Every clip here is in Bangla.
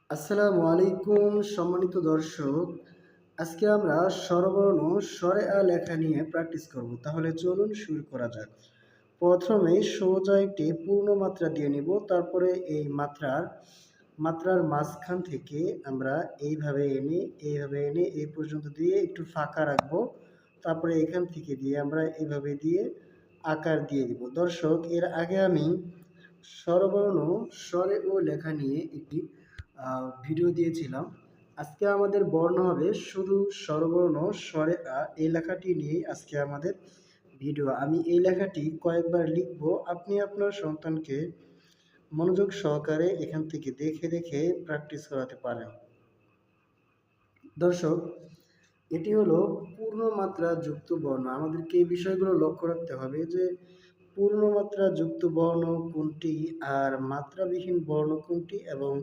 আসসালামু আলাইকুম সম্মানিত দর্শক। আজকে আমরা স্বরবর্ণ স্বরে আ লেখা নিয়ে প্র্যাকটিস করব। তাহলে চলুন শুরু করা যাক। প্রথমে সোজা একটি পূর্ণ মাত্রা দিয়ে নিব, তারপরে এই মাত্রার মাঝখান থেকে আমরা এইভাবে এনে এই পর্যন্ত দিয়ে একটু ফাঁকা রাখবো। তারপরে এখান থেকে দিয়ে আমরা এইভাবে দিয়ে আকার দিয়ে দিব। দর্শক, এর আগে আমি স্বরবর্ণ স্বরে ও লেখা নিয়ে একটি ভিডিও দিয়েছিলাম। আজকে আমাদের বর্ণ হবে শুধু স্বরবর্ণ স্বরে আ। এই লেখাটি নিয়েই আজকে আমাদের ভিডিও। আমি এই লেখাটি কয়েকবার লিখব। আপনি আপনার সন্তানকে মনোযোগ সহকারে এখান থেকে দেখে দেখে প্র্যাকটিস করাতে পারেন। দর্শক, এটি হলো পূর্ণ মাত্রা যুক্ত বর্ণ। আমাদেরকে এই বিষয়গুলো লক্ষ্য রাখতে হবে যে পূর্ণ মাত্রা যুক্ত বর্ণ কোনটি আর মাত্রাবিহীন বর্ণ কোনটি এবং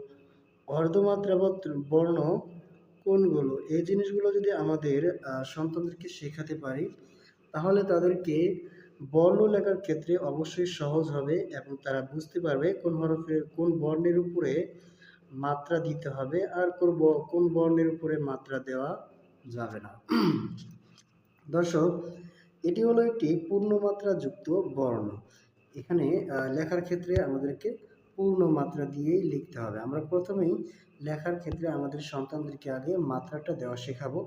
অর্ধমাত্রাবৎ বর্ণ কোনগুলো। এই জিনিসগুলো যদি আমাদের সন্তানদেরকে শেখাতে পারি, তাহলে তাদেরকে বর্ণ লেখার ক্ষেত্রে অবশ্যই সহজ হবে এবং তারা বুঝতে পারবে কোন বর্ণের উপরে মাত্রা দিতে হবে আর কোন বর্ণের উপরে মাত্রা দেওয়া যাবে না। দর্শক, এটি হলো একটি পূর্ণমাত্রা যুক্ত বর্ণ। এখানে লেখার ক্ষেত্রে আমাদেরকে পূর্ণ মাত্রা দিয়েই লিখতে হবে। আমরা প্রথমেই লেখার ক্ষেত্রে আমাদের সন্তানদেরকে আগে মাত্রাটা দেওয়া শেখাবো।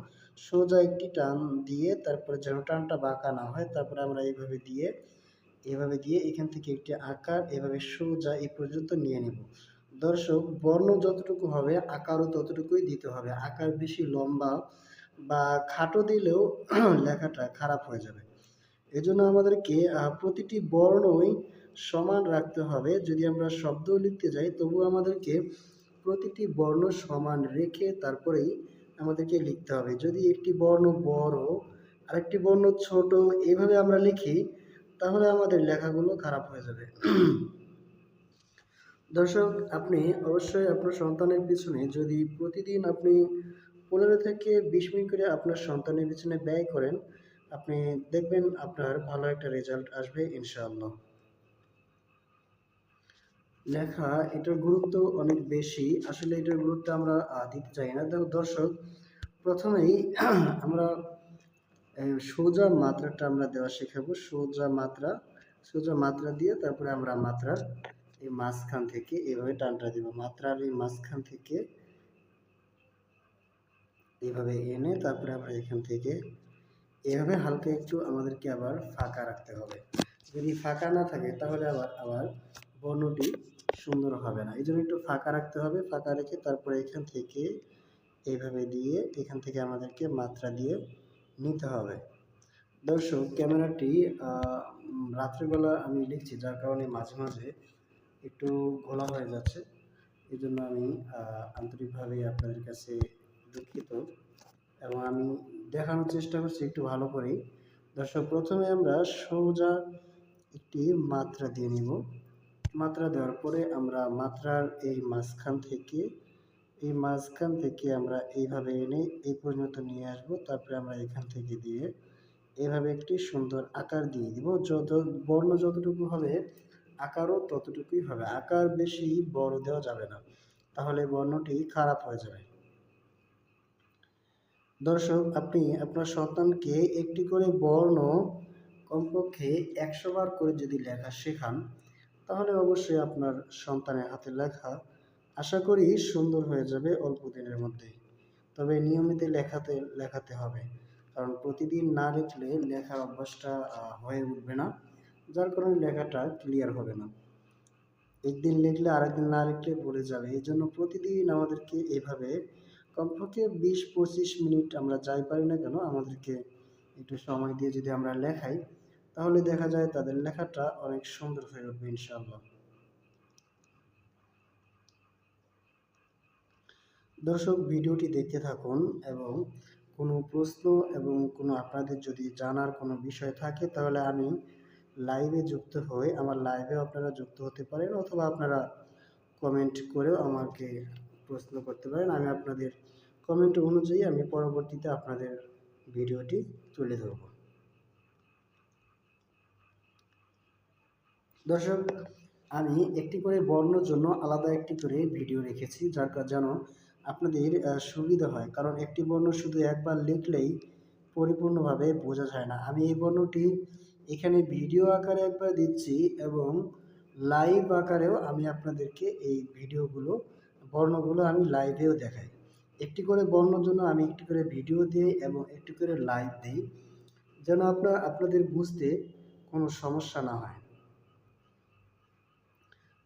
সোজা একটি টান দিয়ে, তারপরে যেন টানটা বাঁকা না হয়, তারপরে আমরা এভাবে দিয়ে এখান থেকে একটি আকার এভাবে সোজা এই পর্যন্ত নিয়ে নেব। দর্শক, বর্ণ যতটুকু হবে আকারও ততটুকুই দিতে হবে। আকার বেশি লম্বা বা খাটো দিলেও লেখাটা খারাপ হয়ে যাবে। এজন্য আমাদেরকে প্রতিটি বর্ণই সমান রাখতে হবে। যদি আমরা শব্দও লিখতে যাই, তবুও আমাদেরকে প্রতিটি বর্ণ সমান রেখে তারপরেই আমাদেরকে লিখতে হবে। যদি একটি বর্ণ বড় আরেকটি বর্ণ ছোট এইভাবে আমরা লিখি, তাহলে আমাদের লেখাগুলো খারাপ হয়ে যাবে। দর্শক, আপনি অবশ্যই আপনার সন্তানের পিছনে যদি প্রতিদিন আপনি 15 থেকে 20 মিনিট করে আপনার সন্তানের পিছনে ব্যয় করেন, আপনি দেখবেন আপনার ভালো একটা রেজাল্ট আসবে ইনশাআল্লাহ। লেখা, এটার গুরুত্ব অনেক বেশি। আসলে এটার গুরুত্ব আমরা দিতে চাই না। দর্শক, প্রথমেই আমরা সোজা মাত্রাটা আমরা দেওয়া শেখাবো। সোজা মাত্রা দিয়ে তারপরে আমরা মাত্রার এই মাঝখান থেকে এভাবে টানটা দিব। মাত্রার এই মাঝখান থেকে এভাবে এনে তারপরে আমরা এখান থেকে এভাবে হালকা একটু আমাদেরকে আবার ফাঁকা রাখতে হবে। যদি ফাঁকা না থাকে তাহলে আবার বর্ণটি সুন্দর হবে না। এই জন্য একটু ফাঁকা রাখতে হবে। ফাঁকা রেখে তারপরে এখান থেকে এইভাবে দিয়ে এখান থেকে আমাদেরকে মাত্রা দিয়ে নিতে হবে। দর্শক, ক্যামেরাটি রাত্রিবেলা আমি লিখছি, যার কারণে মাঝে মাঝে একটু ঘোলা হয়ে যাচ্ছে। এই জন্য আমি আন্তরিকভাবে আপনাদের কাছে দুঃখিত এবং আমি দেখানোর চেষ্টা করছি একটু ভালো করেই। দর্শক, প্রথমে আমরা সোজা একটি মাত্রা দিয়ে নিব। মাত্রা দেওয়ার পরে আমরা মাত্রার এই মাঝখান থেকে আমরা এইভাবে এনে এই পর্যন্ত নিয়ে আসব। তারপরে আমরা এখান থেকে দিয়ে এভাবে একটি সুন্দর আকার দিয়ে দিব। বর্ণ যতটুকু হবে আকারও ততটুকুই হবে। আকার বেশি বড় দেওয়া যাবে না, তাহলে বর্ণটি খারাপ হয়ে যাবে। দর্শক, আপনি আপনার সন্তানকে একটি করে বর্ণ কমপক্ষে 100 বার করে যদি লেখা শেখান, তাহলে অবশ্যই আপনার সন্তানের হাতের লেখা আশা করি সুন্দর হয়ে যাবে অল্প দিনের মধ্যেই। তবে নিয়মিত লেখাতে হবে, কারণ প্রতিদিন না লিখলে লেখার অভ্যাসটা হয়ে উঠবে না, যার কারণে লেখাটা ক্লিয়ার হবে না। একদিন লিখলে আরেকদিন না লিখলে ভুলে যাবে। এই জন্য প্রতিদিন আমাদেরকে এভাবে কমপক্ষে 20-25 মিনিট আমরা যাই পারি না কেন, আমাদেরকে একটু সময় দিয়ে যদি আমরা লেখাই, তাহলে দেখা যায় তাদের লেখাটা অনেক সুন্দর হয়ে উঠবে ইনশাআল্লাহ। দর্শক, ভিডিওটি দেখতে থাকুন এবং কোনো প্রশ্ন এবং কোনো আপনাদের যদি জানার কোনো বিষয় থাকে, তাহলে আমি লাইভে যুক্ত হয়ে আমার লাইভেও আপনারা যুক্ত হতে পারেন, অথবা আপনারা কমেন্ট করেও আমাকে প্রশ্ন করতে পারেন। আমি আপনাদের কমেন্ট অনুযায়ী আমি পরবর্তীতে আপনাদের ভিডিওটি তুলে ধরব। দর্শক, আমি একটি করে বর্ণর জন্য আলাদা একটি করে ভিডিও রেখেছি যেন আপনাদের সুবিধা হয়, কারণ একটি বর্ণ শুধু একবার লিখলেই পরিপূর্ণভাবে বোঝা যায় না। আমি এই বর্ণটি এখানে ভিডিও আকারে একবার দিচ্ছি এবং লাইভ আকারেও আমি আপনাদেরকে এই বর্ণগুলো আমি লাইভেও দেখাই। একটি করে বর্ণর জন্য আমি একটি করে ভিডিও দিই এবং একটি করে লাইভ দিই, যেন আপনাদের বুঝতে কোনো সমস্যা না হয়।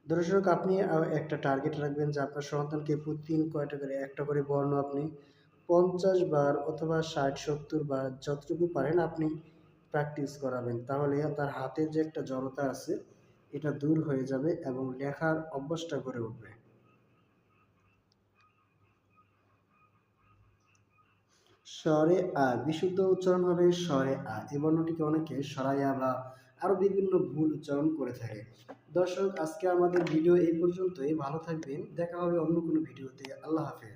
দর্শক, আপনি একটা টার্গেট রাখবেন যে আপনার সন্তানকে প্রতিদিন একটা করে বর্ণ আপনি 50 বার অথবা 60-70 বার যতটুকু পারেন আপনি প্র্যাকটিস করাবেন। তাহলে তার হাতের যে একটা জড়তা আছে এটা দূর হয়ে যাবে এবং লেখার অভ্যাসটা গড়ে উঠবে। স্বরে আ বিশুদ্ধ উচ্চারণ হবে স্বরে আ। এই বর্ণটিকে অনেকে সরাইয়া বা আরো বিভিন্ন ভুল উচ্চারণ করে থাকে। দর্শক, আজকে আমাদের ভিডিও এই পর্যন্তই। ভালো থাকবেন। দেখা হবে অন্য কোনো ভিডিওতে। আল্লাহ হাফেজ।